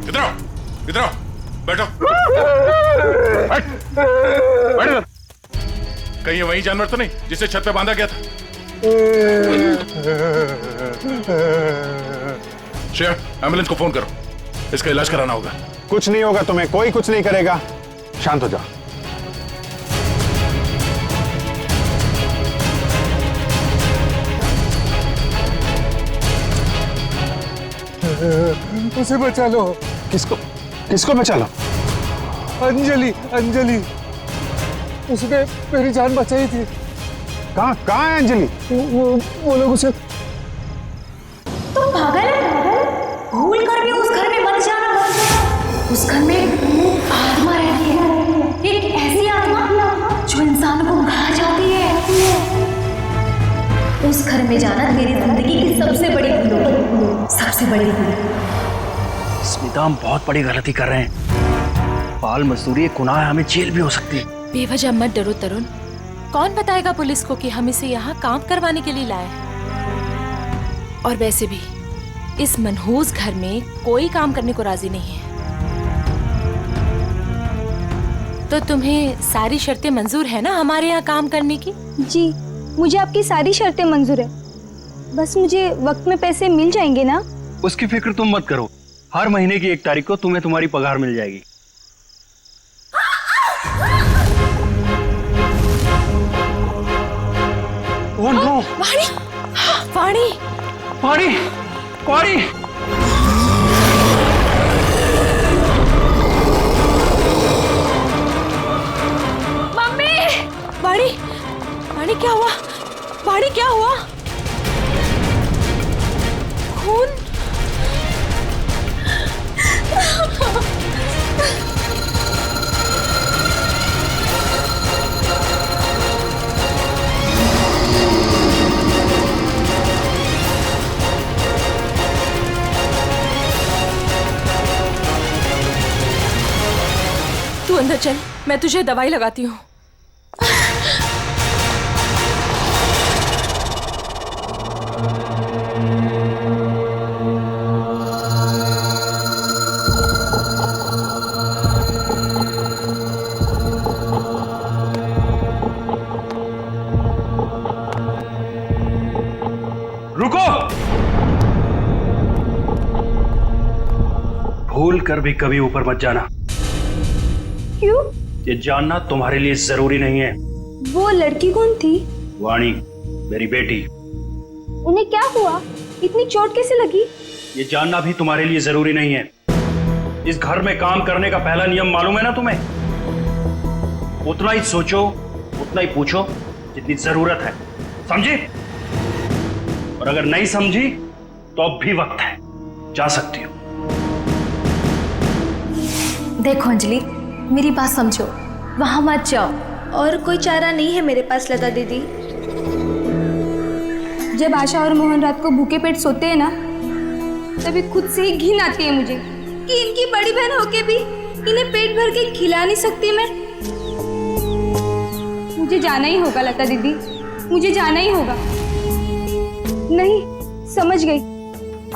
इधर आओ, इधर आओ, बैठो। कहीं ये वही जानवर तो नहीं जिसे छत पे बांधा गया था? श्रेया, एम्बुलेंस को फोन करो, इसका इलाज कराना होगा। कुछ नहीं होगा तुम्हें, कोई कुछ नहीं करेगा, शांत हो जाओ। उसे बचा लो। किसको किसको बचा लो? अंजलि, अंजलि, उसने मेरी जान बचाई थी। कहाँ है अंजलि? वो लोग उसे। तुम पागल है? भूल कर भी उस घर में मत जाना। उस घर में आत्मा रहती है, एक ऐसी आत्मा जो इंसान को खा जाती है। उस घर में जाना तेरी जिंदगी की सबसे बड़ी भूल होगी, सबसे बड़ी भूल। स्मिता, हम बहुत बड़ी गलती कर रहे हैं। बाल मजदूरी एक गुनाह है, हमें जेल भी हो सकती है। बेवजह मत डरो तरुण, कौन बताएगा पुलिस को कि हम इसे यहाँ काम करवाने के लिए लाए हैं? और वैसे भी इस मनहूस घर में कोई काम करने को राजी नहीं है। तो तुम्हें सारी शर्तें मंजूर है ना हमारे यहाँ काम करने की? जी, मुझे आपकी सारी शर्तें मंजूर है, बस मुझे वक्त में पैसे मिल जाएंगे ना? उसकी फिक्र तुम मत करो, हर महीने की 1 तारीख को तुम्हें तुम्हारी पगार मिल जाएगी। Oh no! वाणी, वाणी, वाणी, वाणी! मम्मी! वाणी, वाणी क्या हुआ? वाणी क्या हुआ? खून? तू अंदर चल, मैं तुझे दवाई लगाती हूँ। रुको! भूल कर भी कभी ऊपर मत जाना। क्यों? ये जानना तुम्हारे लिए जरूरी नहीं है। वो लड़की कौन थी? वाणी, मेरी बेटी। उन्हें क्या हुआ? इतनी चोट कैसे लगी? ये जानना भी तुम्हारे लिए जरूरी नहीं है। इस घर में काम करने का पहला नियम मालूम है ना तुम्हें? उतना ही सोचो, उतना ही पूछो जितनी जरूरत है, समझी? और अगर नहीं समझी तो अब भी वक्त है, जा सकती हो। देखो अंजलि, मेरी बात समझो, वहां मत जाओ। और कोई चारा नहीं है मेरे पास लता दीदी। जब आशा और मोहन रात को भूखे पेट सोते हैं ना, तभी खुद से ही घिन आती है मुझे कि इनकी बड़ी बहन होके भी इन्हें पेट भर के खिला नहीं सकती मैं। मुझे जाना ही होगा लता दीदी, मुझे जाना ही होगा। नहीं, समझ गई,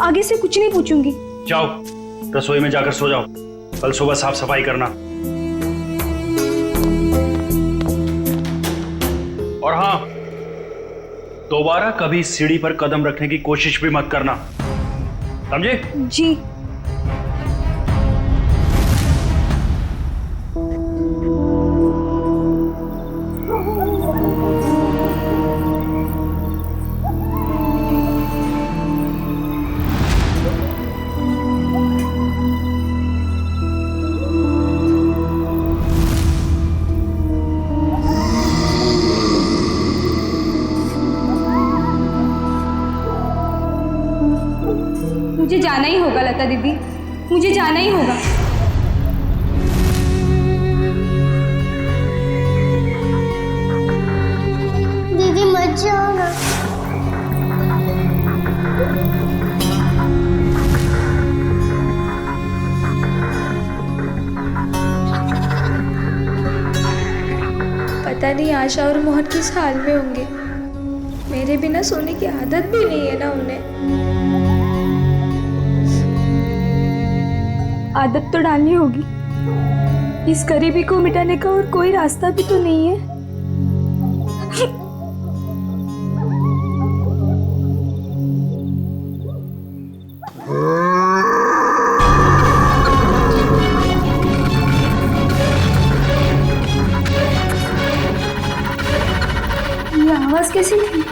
आगे से कुछ नहीं पूछूंगी। जाओ, रसोई में जाकर सो जाओ, कल सुबह साफ सफाई करना। और हाँ, दोबारा कभी सीढ़ी पर कदम रखने की कोशिश भी मत करना, समझे? जी। मुझे जाना ही होगा लता दीदी, मुझे जाना ही होगा। दीदी मत जाओ ना। पता नहीं आशा और मोहन किस हाल में होंगे। मेरे बिना सोने की आदत भी नहीं है ना उन्हें। आदत तो डालनी होगी। इस गरीबी को मिटाने का और कोई रास्ता भी तो नहीं है। ये आवाज कैसी थी?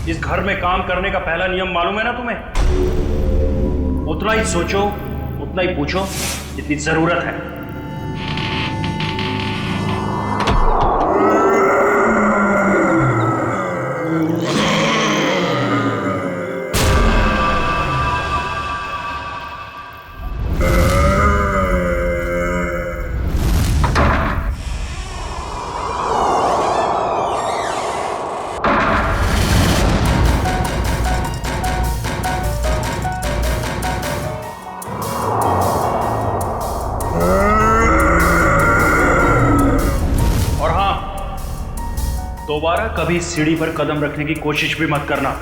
इस घर में काम करने का पहला नियम मालूम है ना तुम्हें? उतना ही सोचो, उतना ही पूछो जितनी जरूरत है। दोबारा कभी सीढ़ी पर कदम रखने की कोशिश भी मत करना।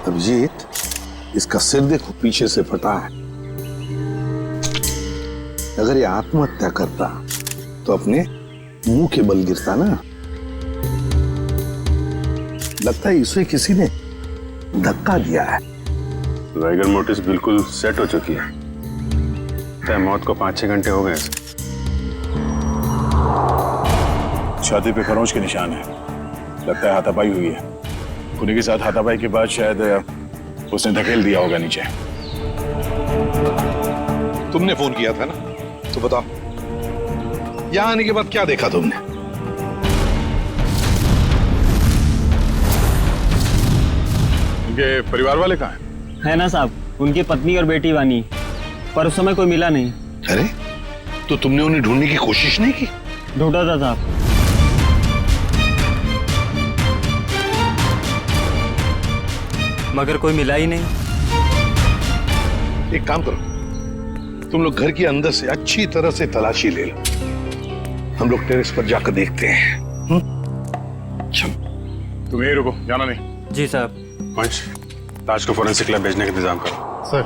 अभिजीत, इसका सिर देखो पीछे से फटा है। अगर ये आत्महत्या करता तो अपने मुंह के बल गिरता ना। लगता है इसे किसी ने धक्का दिया है। वाइगर मोटिस बिल्कुल सेट हो चुकी है। मौत को 5-6 घंटे हो गए। छाती पे खरोंच के निशान है। लगता है हाथापाई हुई है। खुनी के साथ हाथापाई के बाद शायद उसने धकेल दिया होगा नीचे। तुमने फोन किया था ना, तो बताओ यहां आने के बाद क्या देखा तुमने? उनके परिवार वाले कहाँ हैं? है ना साहब, उनकी पत्नी और बेटी वानी, पर उस समय कोई मिला नहीं। अरे तो तुमने उन्हें ढूंढने की कोशिश नहीं की? ढूंढा था साहब। मगर कोई मिला ही नहीं। एक काम करो, तुम लोग घर के अंदर से अच्छी तरह से तलाशी ले लो, हम लोग टेरेस पर जाकर देखते हैं। चलो तुम यही रुको, जाना नहीं। जी साहब। पंच, ताज को फोरेंसिक लैब भेजने का इंतजाम करो। सर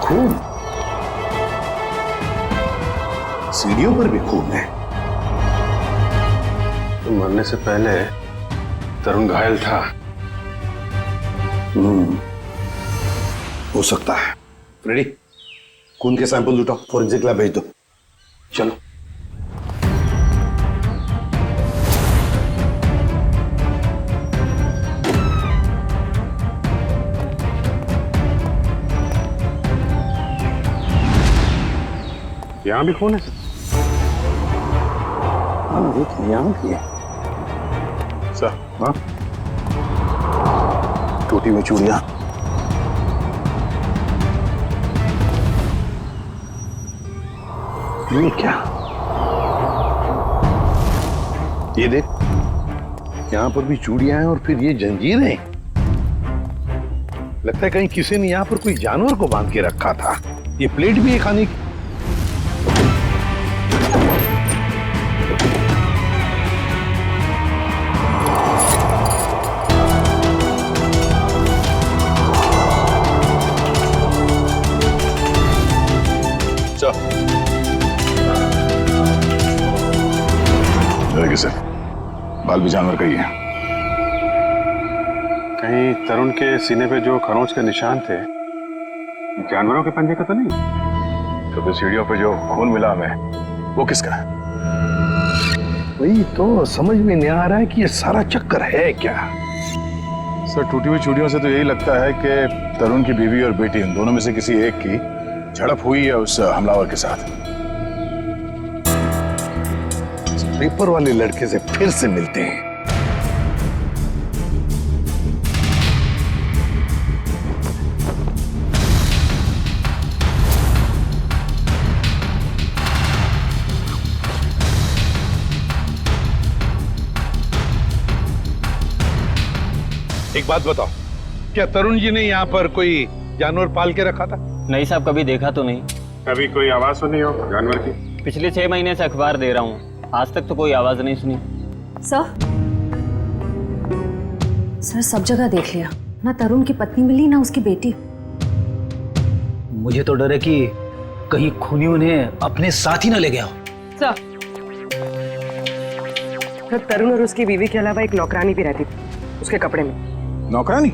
खून, सीढ़ियों पर भी खून है। तो मरने से पहले तरुण घायल था। हो सकता है। रेडी, खून के सैंपल उठाओ, फोरेंसिक लैब भेज दो। चलो। यहाँ भी खून है? यहाँ भी है। सर, हाँ? टूटी हुई चूड़ियां। ये क्या? ये देख, यहाँ पर भी चूड़ियां हैं और फिर ये जंजीरें। लगता है कहीं किसी ने यहाँ पर कोई जानवर को बांध के रखा था। ये प्लेट भी है खाने की। सर, बाल भी जानवर का ही है। कहीं तरुण के सीने पे जो खरोंच के निशान थे, जानवरों के पंजे का तो नहीं? तो फिर सीढ़ियों पे जो खून मिला हमें, वो किसका है? वही तो समझ में नहीं आ रहा है कि ये सारा चक्कर है क्या। सर, टूटी हुई चूड़ियों से तो यही लगता है कि तरुण की बीवी और बेटी, इन दोनों में से किसी एक की झड़प हुई है उस हमलावर के साथ। पेपर वाले लड़के से फिर से मिलते हैं। एक बात बताओ, क्या तरुण जी ने यहाँ पर कोई जानवर पाल के रखा था? नहीं साहब, कभी देखा तो नहीं। कभी कोई आवाज सुनी हो जानवर की? पिछले 6 महीने से अखबार दे रहा हूँ, आज तक तो कोई आवाज नहीं सुनी। सर सब जगह देख लिया, ना तरुण की पत्नी मिली ना उसकी बेटी। मुझे तो डर है कि कहीं खूनी उन्हें अपने साथ ही ना ले गया हो। तो तरुण और उसकी बीवी के अलावा एक नौकरानी भी रहती थी उसके कपड़े में। नौकरानी?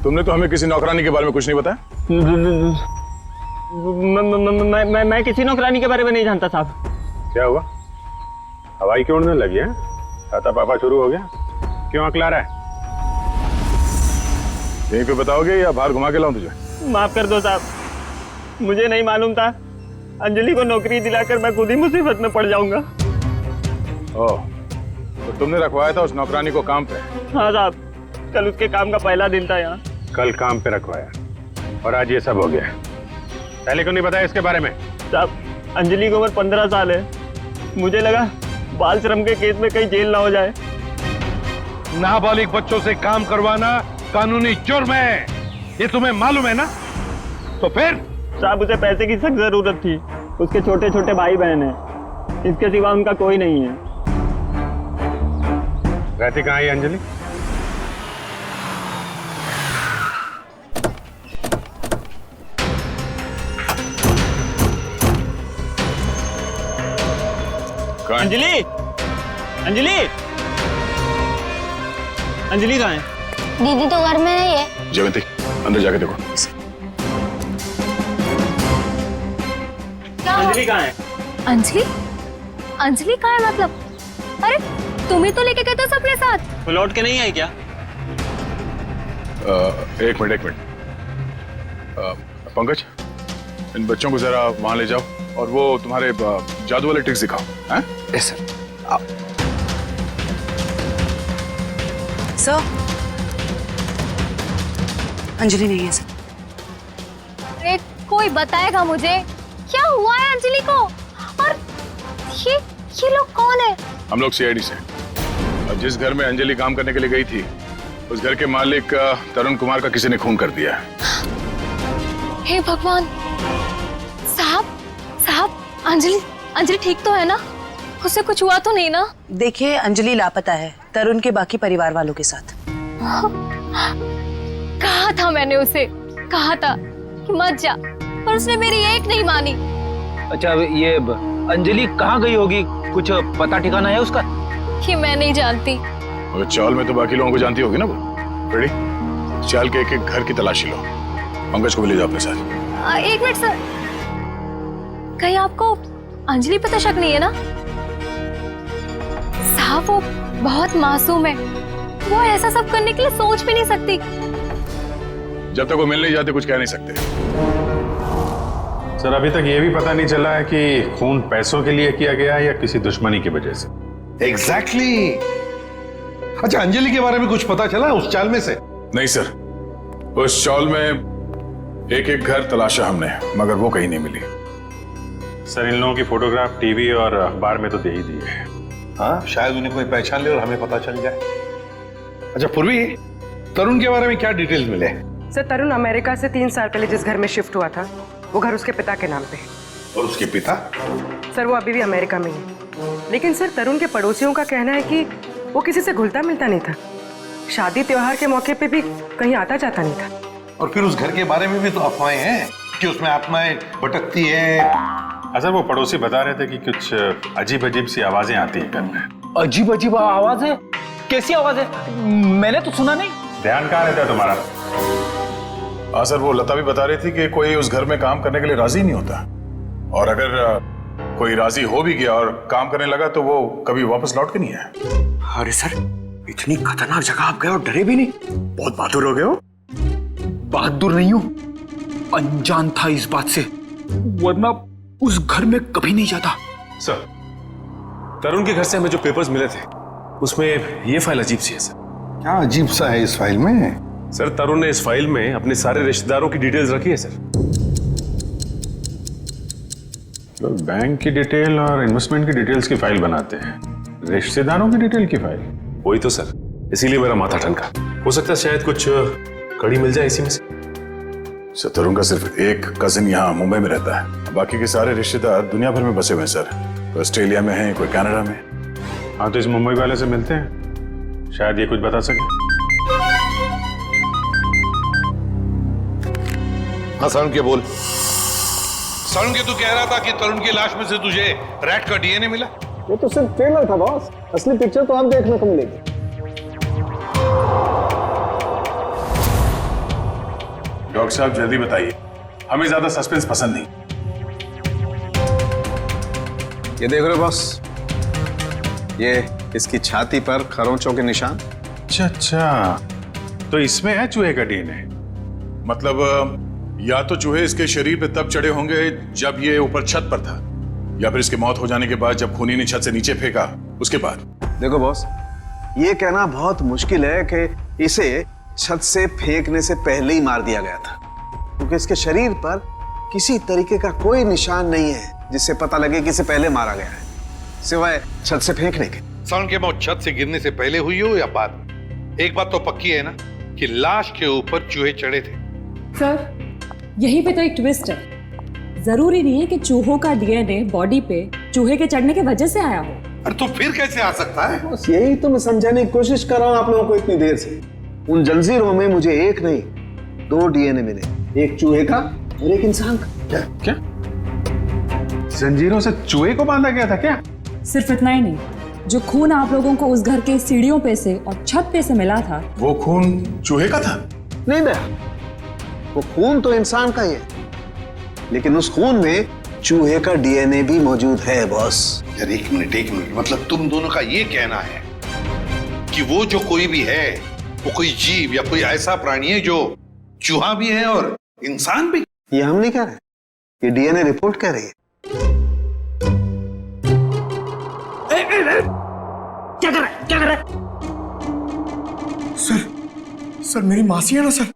तुमने तो हमें किसी नौकरानी के बारे में कुछ नहीं बताया। मैं किसी नौकरानी के बारे में नहीं जानता साहब। क्या हुआ? हवाई क्यों उड़ने लगी है? छाता पापा शुरू हो गया? क्यों अकला रहा है? यहीं पे बताओगे या बाहर घुमा के लाऊं तुझे? माफ कर दो साहब, मुझे नहीं मालूम था। अंजलि को नौकरी दिलाकर मैं खुद ही मुसीबत में पड़ जाऊंगा। ओह, तो तुमने रखवाया था उस नौकरानी को काम पे? हाँ साहब, कल उसके काम का पहला दिन था यहाँ। कल काम पे रखवाया और आज ये सब हो गया। पहले क्यों नहीं बताया इसके बारे में? साहब, अंजलि की उम्र 15 साल है। मुझे लगा बाल श्रम के केस में कहीं जेल ना हो जाए। नाबालिग बच्चों से काम करवाना कानूनी जुर्म है, ये तुम्हें मालूम है ना? तो फिर? साहब, उसे पैसे की सख्त जरूरत थी। उसके छोटे छोटे भाई बहन हैं, इसके सिवा उनका कोई नहीं है। रहती कहाँ है अंजलि? अंजलि, अंजलि, अंजलि कहाँ है? दीदी तो घर में नहीं है। जयवंती, अंदर जाके देखो। अंजलि कहाँ है? अंजलि? अंजलि कहाँ है मतलब? अरे तुम ही तो लेके गए थे सबके साथ। वो लौट के नहीं आई क्या? एक मिनट। पंकज, इन बच्चों को जरा वहां ले जाओ और वो तुम्हारे जादू वाले ट्रिक्स दिखाओ। हैं? Yes sir. सर, अंजलि नहीं है सर। अरे कोई बताएगा मुझे क्या हुआ है अंजलि को? और ये लोग कौन है? हम लोग सीआईडी से। अब जिस घर में अंजलि काम करने के लिए गई थी, उस घर के मालिक तरुण कुमार का किसी ने खून कर दिया है। हे भगवान! साहब, अंजलि ठीक तो है ना? उसे कुछ हुआ तो नहीं ना? देखिए, अंजलि लापता है तरुण के बाकी परिवार वालों के साथ। कहा था मैंने उसे, कहा था कि मत जा, पर उसने मेरी एक नहीं मानी। अच्छा, ये अंजलि कहाँ गई होगी? कुछ पता ठिकाना है उसका? कि मैं नहीं जानती। और चाल में तो बाकी लोगों को जानती होगी ना वो। रेडी? चाल के एक घर की तलाशी लो। पंकज को भी ले जाओ अपने साथ। एक मिनट सर, कहीं आपको अंजलि पे तो शक नहीं है ना? साहब, वो बहुत मासूम है, वो ऐसा सब करने के लिए सोच भी नहीं सकती। जब तक वो मिल नहीं जाते कुछ कह नहीं सकते। सर, अभी तक ये भी पता नहीं चला है कि खून पैसों के लिए किया गया है या किसी दुश्मनी की वजह से। एग्जैक्टली। अच्छा, अंजलि के बारे में कुछ पता चला उस चाल में से? नहीं सर, उस चाल में एक घर तलाशा हमने, मगर वो कहीं नहीं मिली। सर, इन लोगों की फोटोग्राफ टीवी और अखबार में तो दे ही दी है। हाँ, शायद उन्हें कोई पहचान ले और हमें पता चल जाए। अच्छा पूर्वी, तरुण के बारे में क्या डिटेल्स मिले? सर, तरुण अमेरिका से 3 साल पहले जिस घर में शिफ्ट हुआ था, वो घर उसके पिता के नाम पे है। और उसके पिता? सर, वो अभी भी अमेरिका में ही है। लेकिन सर, तरुण के पड़ोसियों का कहना है कि वो किसी से घुलता मिलता नहीं था। शादी त्योहार के मौके पे भी कहीं आता जाता नहीं था। और फिर उस घर के बारे में भी तो अफवाहें हैं कि उसमें आत्माएं भटकती है। अच्छा, वो पड़ोसी बता रहे थे कि कुछ अजीब अजीब सी आवाजें आती हैं घर में। अजीब अजीब आवाज है? कैसी आवाज है? मैंने तो सुना नहीं। ध्यान कहाँ रहता है तुम्हारा? हाँ सर, वो लता भी बता रही थी कि कोई उस घर में काम करने के लिए राजी नहीं होता, और अगर कोई राजी हो भी गया और काम करने लगा तो वो कभी वापस लौट के नहीं आया। अरे सर, इतनी खतरनाक जगह आप गए और डरे भी नहीं? बहुत बहादुर हो गए हो। बहादुर नहीं हूं, अनजान था इस बात से, वरना उस घर में कभी नहीं जाता। सर, तरुण के घर से हमें जो पेपर्स मिले थे उसमें ये फाइल अजीब सी है सर। क्या अजीब सा है इस फाइल में? सर, तरुण ने इस फाइल में अपने सारे रिश्तेदारों की डिटेल्स रखी है सर। तो बैंक की डिटेल और इन्वेस्टमेंट की डिटेल्स की फाइल बनाते हैं, रिश्तेदारों की डिटेल की फाइल? वही तो सर, इसीलिए मेरा माथा ठनका। हो सकता है शायद कुछ कड़ी मिल जाए इसी में से। सर, तरुण का सिर्फ एक कजिन यहाँ मुंबई में रहता है, बाकी के सारे रिश्तेदार दुनिया भर में बसे हुए हैं सर। कोई ऑस्ट्रेलिया में है, कोई कनाडा में। हाँ, तो इस मुंबई वाले से मिलते हैं, शायद ये कुछ बता सके। हाँ सारुण के बोल। सारुण के तू कह रहा था कि तरुण की लाश में से तुझे रैट का डीएनए मिला? वो तो सिर्फ ट्रेलर था बॉस, असली पिक्चर तो आप देखने को मिलेगी। डॉक्टर साहब जल्दी बताइए, हमें ज्यादा सस्पेंस पसंद नहीं। ये देख रहे हो बॉस, ये इसकी छाती पर खरोंचों के निशान। अच्छा, तो इसमें है चूहे का डीएनए? मतलब या तो चूहे इसके शरीर पे तब चढ़े होंगे जब ये ऊपर छत पर था, या फिर इसकी मौत हो जाने के बाद जब खूनी ने छत से नीचे फेंका उसके बाद। देखो बॉस, ये कहना बहुत मुश्किल है कि इसे छत से फेंकने से पहले ही मार दिया गया था, क्योंकि इसके शरीर पर किसी तरीके का कोई निशान नहीं है जिससे पता लगे कि इसे पहले मारा गया है, सिवाय छत से फेंकने के। सारुण की मौत छत से गिरने से पहले हुई हो या बाद? एक बात तो पक्की है ना कि लाश के ऊपर चूहे चढ़े थे। सर, यहीं पे तो एक ट्विस्ट है। जरूरी नहीं है कि चूहों का डीएनए बॉडी पे चूहे के चढ़ने की वजह से आया हो। अरे तो फिर कैसे आ सकता है? बस यही तो मैं समझाने की कोशिश कर रहा हूं आप लोगों को इतनी देर से। उन जंजीरों में मुझे एक नहीं 2 डीएनए मिले, एक चूहे का और एक इंसान का। क्या जंजीरों से चूहे को बांधा गया था क्या? सिर्फ इतना ही नहीं, जो खून आप लोगों को उस घर के सीढ़ियों पे से और छत पे से मिला था, वो खून चूहे का था? नहीं दया, वो खून तो इंसान का ही है, लेकिन उस खून में चूहे का डीएनए भी मौजूद है बॉस। यार एक मिनट, मतलब तुम दोनों का ये कहना है कि वो जो कोई भी है वो कोई जीव या कोई ऐसा प्राणी है जो चूहा भी है और इंसान भी? ये हम नहीं कह रहे, ये डीएनए रिपोर्ट कह रही है। क्या कर रहा है? सर मेरी मासी है ना सर,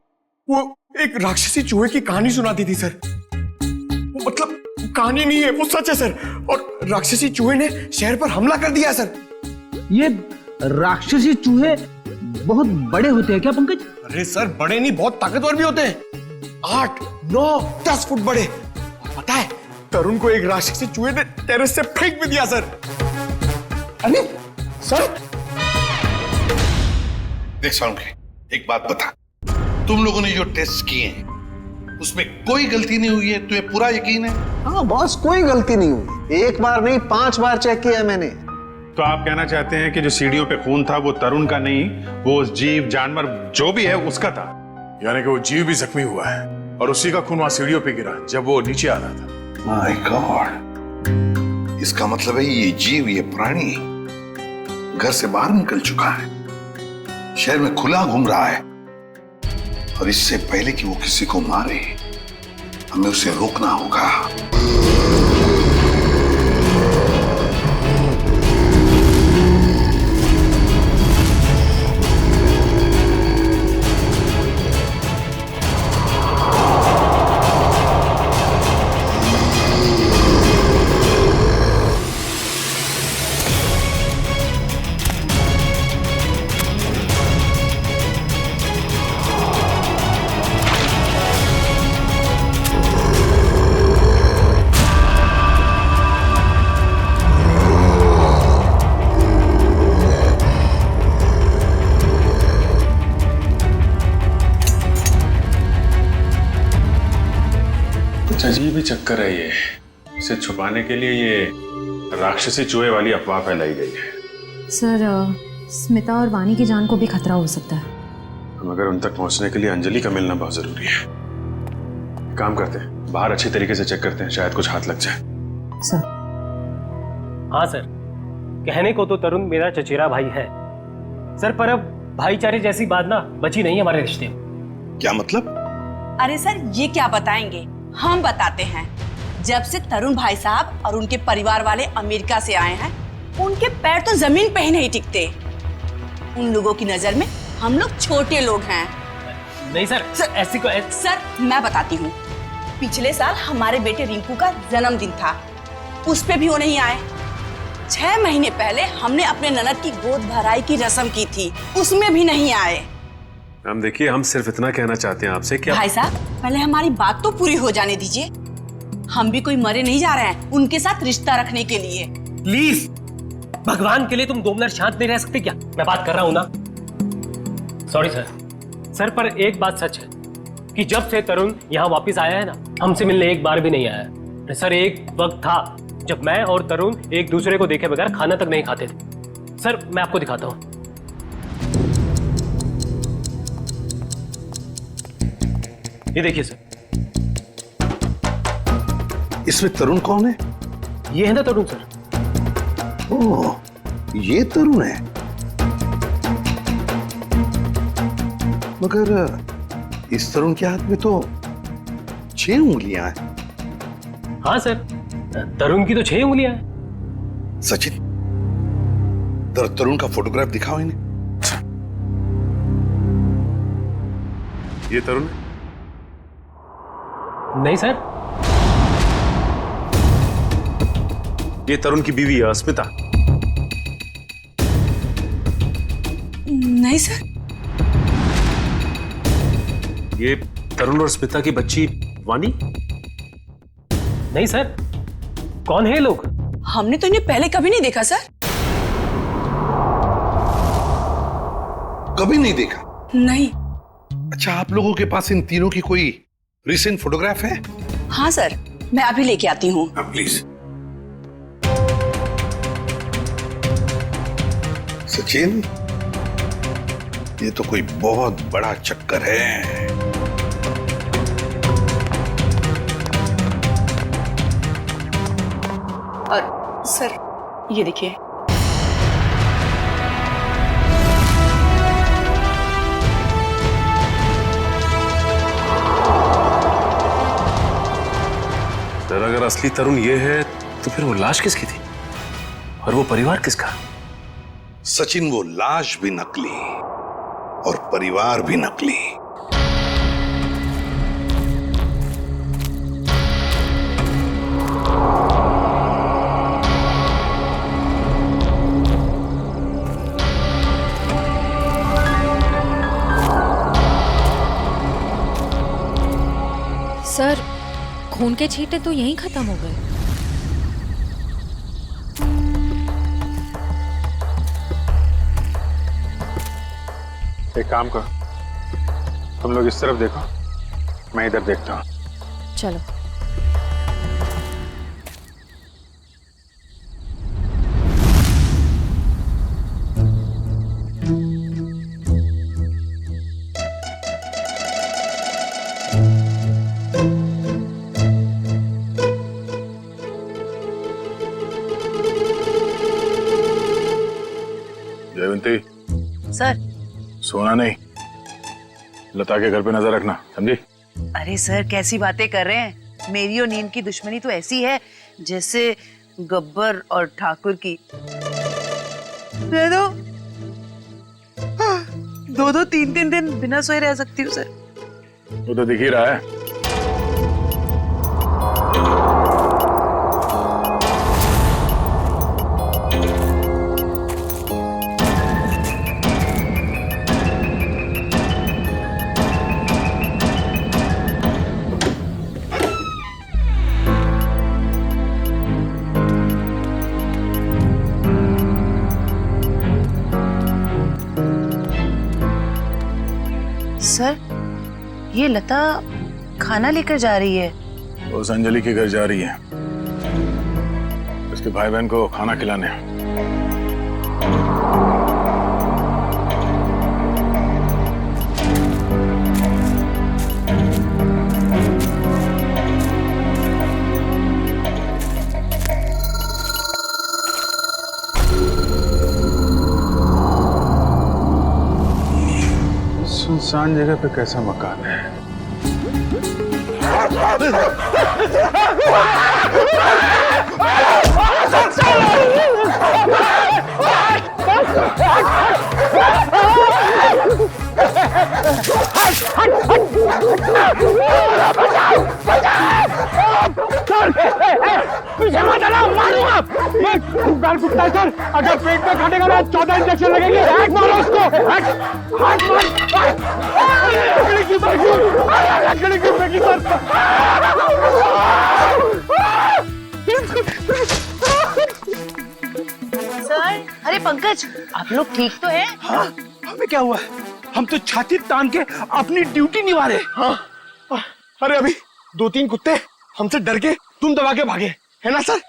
वो एक राक्षसी चूहे की कहानी सुनाती थी सर। वो मतलब कहानी नहीं है, वो सच है सर। और राक्षसी चूहे ने शहर पर हमला कर दिया सर। ये राक्षसी चूहे बहुत बड़े होते हैं क्या पंकज? अरे सर बड़े नहीं, बहुत ताकतवर भी होते हैं। 8, 9, 10 फुट बड़े। और पता है तरुण को एक राक्षसी चूहे ने टेरेस से फेंक भी दिया सर। अरे सर देख साउंड, एक बात बता, तुम लोगों ने जो टेस्ट किए हैं उसमें कोई गलती नहीं हुई है? तुम्हें पूरा यकीन है? हाँ बॉस, कोई गलती नहीं हुई। एक बार नहीं 5 बार चेक किया मैंने। तो आप कहना चाहते हैं कि जो सीढ़ियों पे खून था वो तरुण का नहीं, वो जीव जानवर जो भी है उसका था? यानी कि वो जीव भी जख्मी हुआ है और उसी का खून वहां सीढ़ियों पे गिरा जब वो नीचे आ रहा था। माय गॉड, इसका मतलब है ये जीव, ये प्राणी घर से बाहर निकल चुका है, शहर में खुला घूम रहा है, और इससे पहले कि वो किसी को मारे हमें उसे रोकना होगा। अजीब ही चक्कर है ये। इसे छुपाने के लिए ये राक्षसी चूहे वाली अफवाह फैलाई गई है। सर स्मिता और वानी की जान को भी खतरा हो सकता है। मगर उन तक पहुंचने के लिए अंजलि का मिलना बहुत जरूरी है। काम करते हैं, बाहर अच्छी तरीके से चेक करते हैं, शायद कुछ हाथ लग जाए। सर। हाँ सर, कहने को तो तरुण मेरा चचेरा भाई है सर, पर अब भाईचारे जैसी बात ना बची नहीं हमारे रिश्ते में। क्या मतलब? अरे सर ये क्या बताएंगे, हम बताते हैं। जब से तरुण भाई साहब और उनके परिवार वाले अमेरिका से आए हैं, उनके पैर तो जमीन पे ही नहीं टिकते। उन लोगों की नजर में हम लोग छोटे लोग हैं। नहीं सर, ऐसी को सर मैं बताती हूँ, पिछले साल हमारे बेटे रिंकू का जन्मदिन था, उस पे भी वो नहीं आए। 6 महीने पहले हमने अपने ननद की गोद भराई की रस्म की थी, उसमें भी नहीं आए। हम देखिए, हम सिर्फ इतना कहना चाहते हैं आपसे कि भाई साहब पहले हमारी बात तो पूरी हो जाने दीजिए। हम भी कोई मरे नहीं जा रहे हैं उनके साथ रिश्ता रखने के लिए। प्लीज भगवान के लिए तुम 2 मिनट शांत नहीं रह सकते क्या? मैं बात कर रहा हूँ ना। सॉरी सर, पर एक बात सच है कि जब से तरुण यहाँ वापस आया है ना, हमसे मिलने एक बार भी नहीं आया। सर एक वक्त था जब मैं और तरुण एक दूसरे को देखे बगैर खाना तक नहीं खाते थे। सर मैं आपको दिखाता हूँ, ये देखिए सर। इसमें तरुण कौन है? ये है ना तरुण सर। ओह, ये तरुण है। मगर इस तरुण के हाथ में तो 6 उंगलियां हैं। हाँ सर, तरुण की तो 6 उंगलियां हैं। सचिन, तरुण का फोटोग्राफ दिखाओ इन्हें। ये तरुण नहीं सर, ये तरुण की बीवी है स्मिता। नहीं सर। ये तरुण और स्मिता की बच्ची वानी? नहीं सर, कौन है ये लोग? हमने तो इन्हें पहले कभी नहीं देखा सर। कभी नहीं देखा? नहीं। अच्छा, आप लोगों के पास इन तीनों की कोई रिसेंट फोटोग्राफ है? हाँ सर, मैं अभी लेके आती हूँ। प्लीज। सचिन, ये तो कोई बहुत बड़ा चक्कर है। और सर ये देखिए। सर अगर असली तरुण ये है तो फिर वो लाश किसकी थी और वो परिवार किसका? सचिन, वो लाश भी नकली और परिवार भी नकली। सर, खून के छींटे तो यहीं खत्म हो गए। एक काम करो, तुम लोग इस तरफ देखो, मैं इधर देखता हूँ। चलो। जयवंती, सर। सोना नहीं, लता के घर पे नजर रखना, समझी? अरे सर, कैसी बातें कर रहे हैं? मेरी और नीम की दुश्मनी तो ऐसी है जैसे गब्बर और ठाकुर की। दे दो, 2-2, 3-3 दिन बिना सोए रह सकती हूँ सर। वो तो दिख ही रहा है। सर, ये लता खाना लेकर जा रही है। उस अंजलि के घर जा रही है, उसके भाई बहन को खाना खिलाने। सुनसान जगह पे कैसा मकान है? पीछे मत चलो, मारूंगा। गाल फुटता है सर, अगर पेट में काटेगा ना 14 इंजेक्शन लगेंगे। हट मारो उसको, हट हट मत। लकड़ी की फेंकी, लकड़ी की फेंकी सर। सर, अरे पंकज, आप लोग ठीक तो हैं? हाँ, हमें क्या हुआ? हम तो छाती तान के अपनी ड्यूटी निभा रहे। हाँ, अरे अभी 2-3 कुत्ते हमसे डर के तुम दबा के भागे, है ना सर?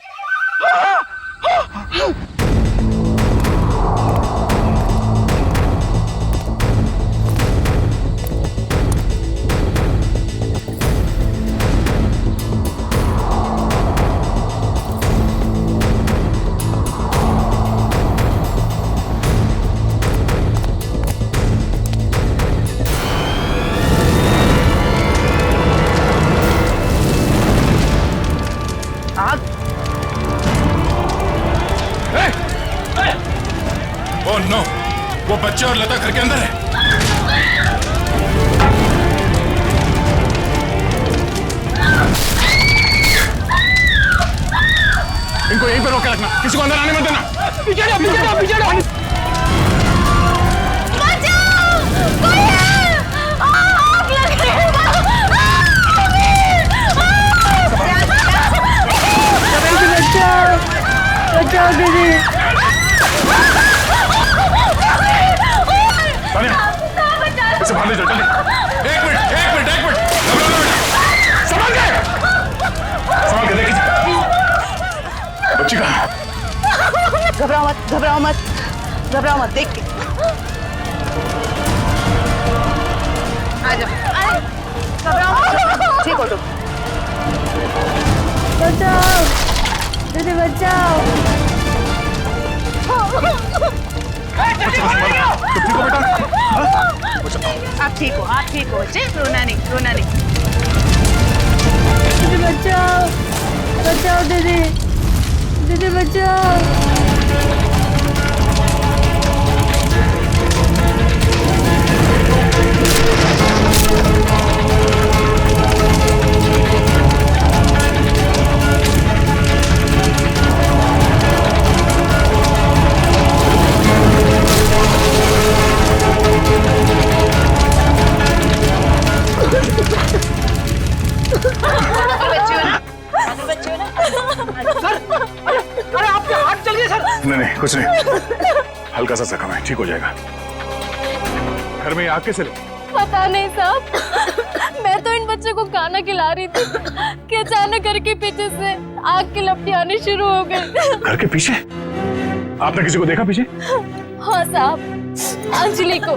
ओह नो, वो बच्चे और लता घर के अंदर है। इनको यहीं पे रोक के रखना, किसी को अंदर आने मत देना। पीछे जाओ, पीछे जाओ, पीछे जाओ। बचाओ दीदी। इसे बाहर ले जाओ, जल्दी। एक मिनट। संभाल के देखिए, बच्ची कहाँ? घबराओ मत, देख के आ जाओ। घबराओ मत, ठीक हो तुम। बचाओ दीदी, बचाओ। आप ठीक हो बच्चे, रोना नहीं। दीदी बचाओ दीदी बचाओ। अरे आपके हाथ चल गए सर। नहीं कुछ नहीं, हल्का सा जख्म है, ठीक हो जाएगा। घर में आग कैसे लगी? पता नहीं साहब, मैं तो इन बच्चों को खाना खिला रही थी कि अचानक घर के पीछे से आग की लपटें आनी शुरू हो गई। घर के पीछे? आपने किसी को देखा पीछे? हाँ साहब, अंजलि को।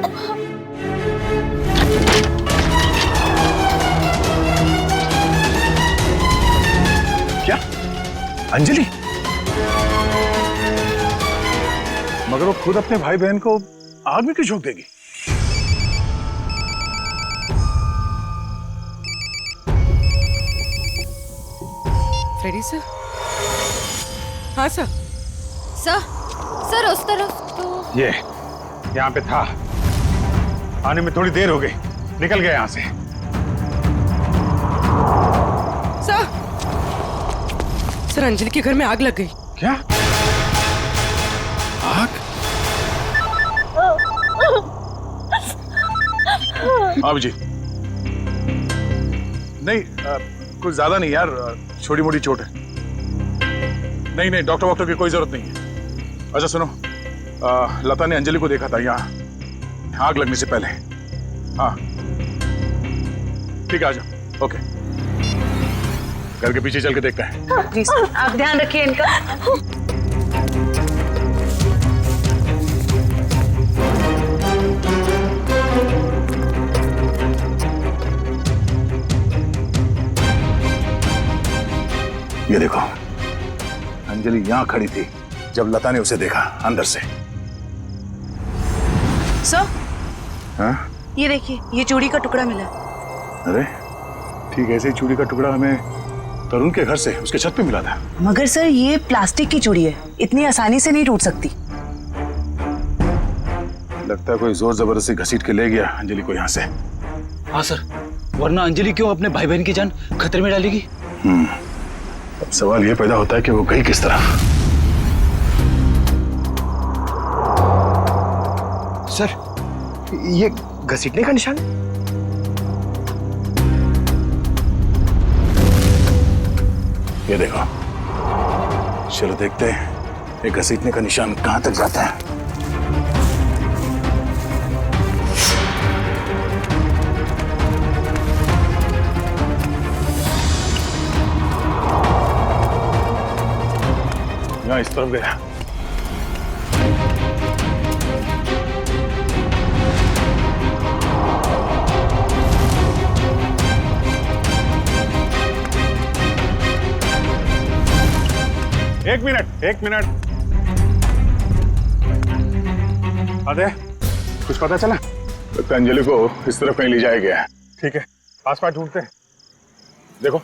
क्या? अंजलि? मगर वो खुद अपने भाई बहन को आग में क्यों झोंक देगी? Freddie sir? हाँ सर। सर उस तरफ तो ये यहाँ पे था, आने में थोड़ी देर हो गई, निकल गया यहाँ से। सर अंजलि के घर में आग लग गई। क्या? आग? अभिजीत, नहीं कुछ ज्यादा नहीं यार, छोटी मोटी चोट है। नहीं डॉक्टर वॉक्टर की कोई जरूरत नहीं है। अच्छा सुनो, लता ने अंजलि को देखा था यहाँ आग लगने से पहले। हाँ ठीक है, आ जाओ। ओके, घर के पीछे चल के देखते हैं। जी सर, आप ध्यान रखिए इनका। ये देखो, अंजलि यहाँ खड़ी थी जब लता ने उसे देखा अंदर से। सर, हाँ? ये देखिए, ये चूड़ी का टुकड़ा मिला। अरे ठीक ऐसे ही चूड़ी का टुकड़ा हमें तरुण के घर से उसके छत पे मिला था। मगर सर ये प्लास्टिक की चूड़ी है, इतनी आसानी से नहीं टूट सकती। लगता है कोई जोर जबरदस्ती घसीट के ले गया अंजलि को यहाँ से। हाँ सर, वरना अंजलि क्यों अपने भाई बहन की जान खतरे में डालेगी? अब सवाल ये पैदा होता है कि वो गई किस तरह। सर ये घसीटने का निशान है? ये देखो, चलो देखते हैं ये घसीटने का निशान कहां तक जाता है। यहाँ इस तरफ गया। एक मिनट अरे कुछ पता चला? तो अंजलि को इस तरफ कहीं ले जाया गया है। ठीक है, आसपास ढूंढते हैं। देखो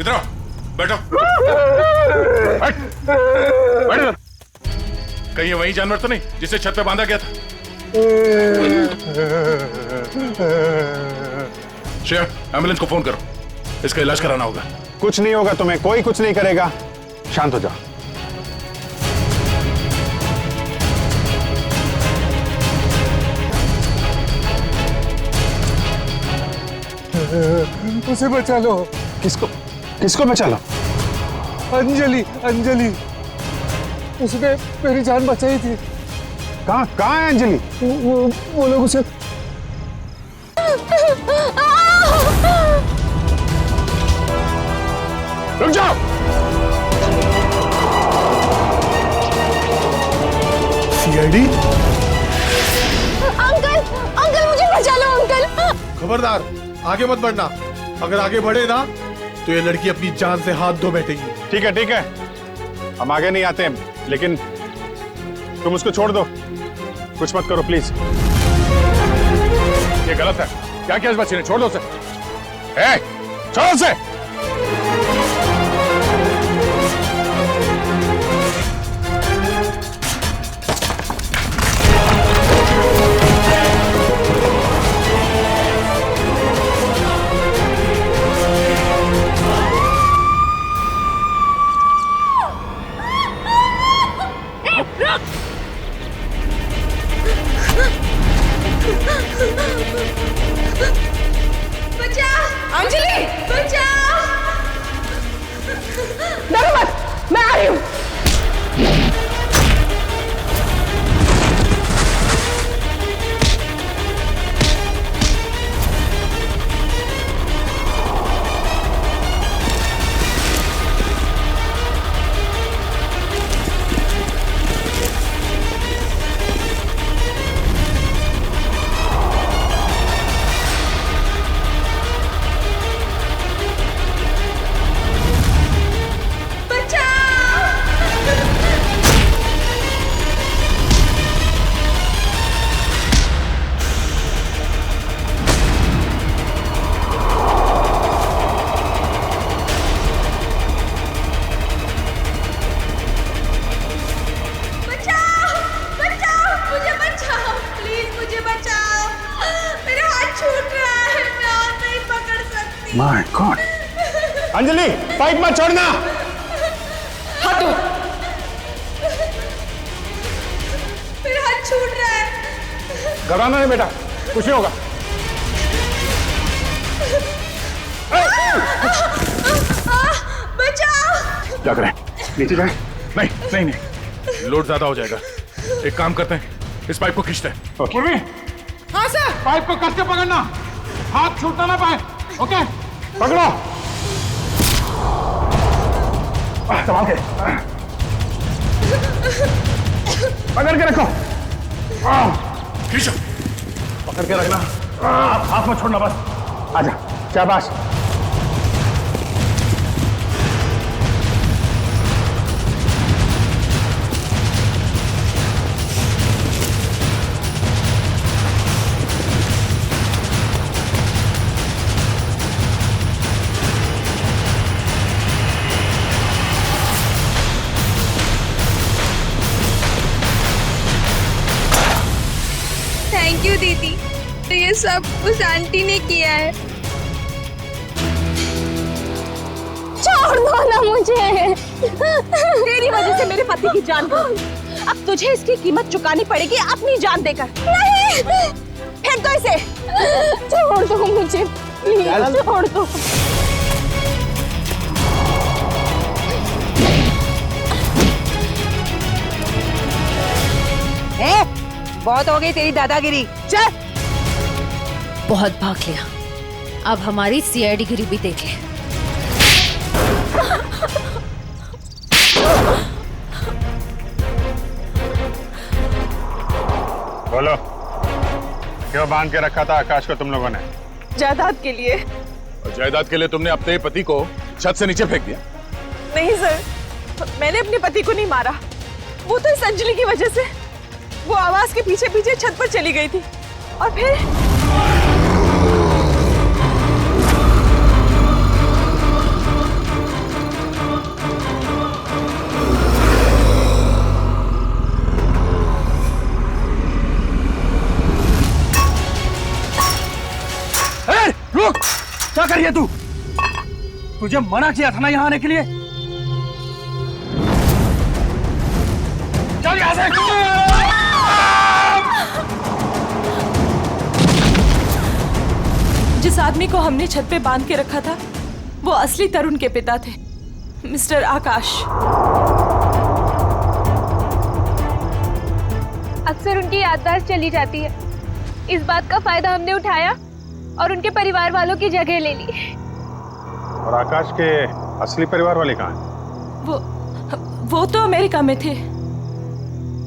इधर आओ, बैठो। बैठो। कहीं ये वही जानवर तो नहीं जिसे छत पे बांधा गया था? श्रेया, एम्बुलेंस को फोन करो, इसका इलाज कराना होगा। कुछ नहीं होगा तुम्हें, कोई कुछ नहीं करेगा, शांत हो जाओ। उसे बचा लो। किसको बचा लो? अंजलि, उसने मेरी जान बचाई थी। कहाँ है अंजलि? वो लोग उसे रुक जाओ। सीआईडी? अंकल अंकल मुझे बचा लो अंकल। खबरदार आगे मत बढ़ना, अगर आगे बढ़े ना तो ये लड़की अपनी जान से हाथ धो बैठेगी। ठीक है, हम आगे नहीं आते हैं, लेकिन तुम उसको छोड़ दो, कुछ मत करो प्लीज। ये गलत है। क्या किया इस बच्चे ने? छोड़ दो उसे। छोड़ो उसे। अंजलि बचाओ! डरो मत, मैं आ रही हूँ। My God! अंजलि पाइप मत छोड़ना। हाथ दो। मेरा हाथ छूट रहा है। घबराना नहीं बेटा, कुछ नहीं होगा। बचाओ! क्या करें? नीचे जाए? नहीं, लोड ज्यादा हो जाएगा। एक काम करते हैं, इस पाइप को खींचते हैं। पूर्वी, हाँ सर। पाइप को कस के पकड़ना, हाथ छूटना ना पाए। ओके, पकड़ो। संभाल के पकड़ के रखो। खींचो, पकड़ के रखना, हाथ मत छोड़ना बस। आजा, शाबाश। थैंक यू दीदी, तो ये सब उस आंटी ने किया है। छोड़ दो ना मुझे। तेरी वजह से मेरे पति की जान गई। अब तुझे इसकी कीमत चुकानी पड़ेगी अपनी जान देकर। नहीं, फेंक दो इसे। छोड़ दो मुझे, प्लीज छोड़ दो। बहुत हो गई तेरी दादागिरी, चल। बहुत भाग लिया, अब हमारी सीआईडी गिरी भी देख ले। बोलो, क्यों बांध के रखा था आकाश को तुम लोगों ने? जायदाद के लिए। और जायदाद के लिए तुमने अपने पति को छत से नीचे फेंक दिया? नहीं सर, मैंने अपने पति को नहीं मारा, वो तो इस अंजलि की वजह से वो आवाज के पीछे पीछे छत पर चली गई थी और फिर रुक! क्या कर रही है तू? तुझे मना किया था ना यहाँ आने के लिए। चल यहाँ से! जिस आदमी को हमने छत पे बांध के रखा था वो असली तरुण के पिता थे, मिस्टर आकाश। अक्सर उनकी याददाश्त चली जाती है। इस बात का फायदा हमने उठाया और उनके परिवार वालों की जगह ले ली। और आकाश के असली परिवार वाले कहाँ हैं? वो तो अमेरिका में थे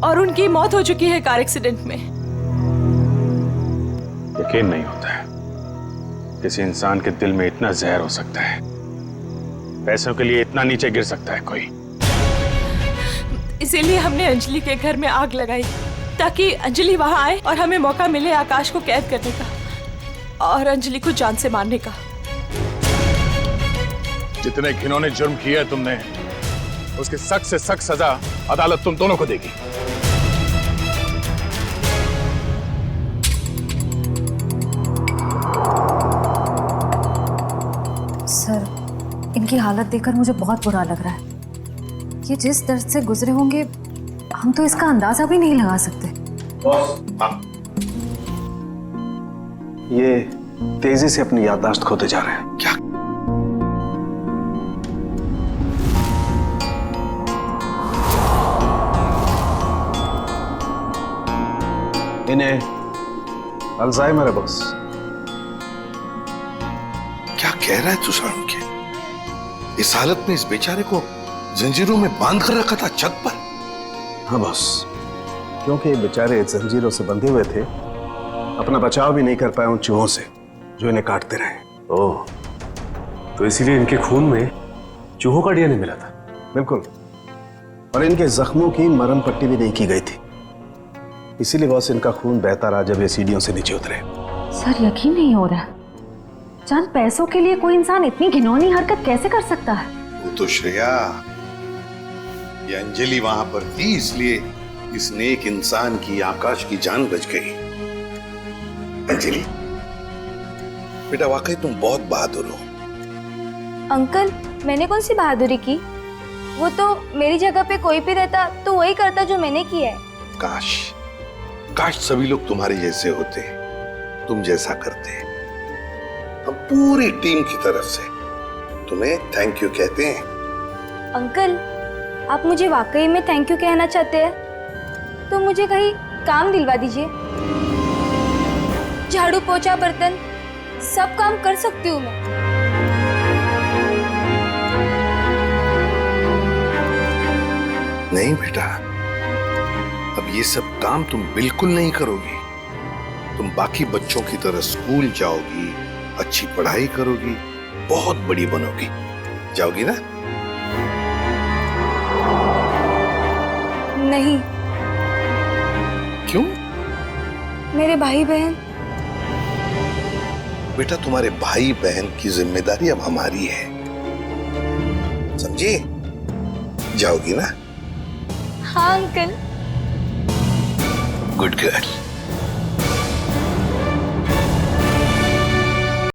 और उनकी मौत हो चुकी है कार एक्सीडेंट में। यकीन नहीं होता है किसी इंसान के दिल में इतना जहर हो सकता है, पैसों के लिए इतना नीचे गिर सकता है कोई। इसीलिए हमने अंजलि के घर में आग लगाई ताकि अंजलि वहां आए और हमें मौका मिले आकाश को कैद करने का और अंजलि को जान से मारने का। जितने घिनौने जुर्म किए है तुमने, उसकी सख्त से सख्त सजा अदालत तुम दोनों को देगी। सर, इनकी हालत देखकर मुझे बहुत बुरा लग रहा है। ये जिस दर्द से गुजरे होंगे हम तो इसका अंदाजा भी नहीं लगा सकते। ये तेजी से अपनी याददाश्त खोते जा रहे हैं। क्या? इन्हें अल्जाइमर है बॉस। क्या कह रहा है तू सारुण के? इस हालत में इस बेचारे को जंजीरों में बांध कर रखा था छत पर? हाँ बॉस, क्योंकि ये बेचारे जंजीरों से बंधे हुए थे, अपना बचाव भी नहीं कर पाए उन चूहों से जो इन्हें काटते रहे। ओह, तो इसीलिए इनके खून में चूहों का डीएनए मिला था। बिल्कुल, और इनके जख्मों की मरहम पट्टी भी नहीं की गई थी, इसीलिए बॉस इनका खून बहता रहा जब ये सीढ़ियों से नीचे उतरे। सर, यकीन नहीं हो रहा, चंद पैसों के लिए कोई इंसान इतनी घिनौनी हरकत कैसे कर सकता है? वो तो श्रेया, ये अंजलि वहां पर थी इसलिए इस नेक इंसान की, आकाश की जान बच गई। अंजलि बेटा, वाकई तुम बहुत बहादुर हो। अंकल, मैंने कौन सी बहादुरी की? वो तो मेरी जगह पे कोई भी रहता तो वही करता जो मैंने किया है। काश काश सभी लोग तुम्हारे जैसे होते, तुम जैसा करते। हम पूरी टीम की तरफ से तुम्हें थैंक यू कहते हैं। अंकल, आप मुझे वाकई में थैंक यू कहना चाहते हैं तो मुझे कहीं काम दिलवा दीजिए। झाड़ू पोछा बर्तन सब काम कर सकती हूँ मैं। नहीं बेटा, अब ये सब काम तुम बिल्कुल नहीं करोगी। तुम बाकी बच्चों की तरह स्कूल जाओगी, अच्छी पढ़ाई करोगी, बहुत बड़ी बनोगी। जाओगी ना? नहीं। क्यों? मेरे भाई बहन। बेटा, तुम्हारे भाई बहन की जिम्मेदारी अब हमारी है, समझी? जाओगी ना? हाँ अंकल। Good girl.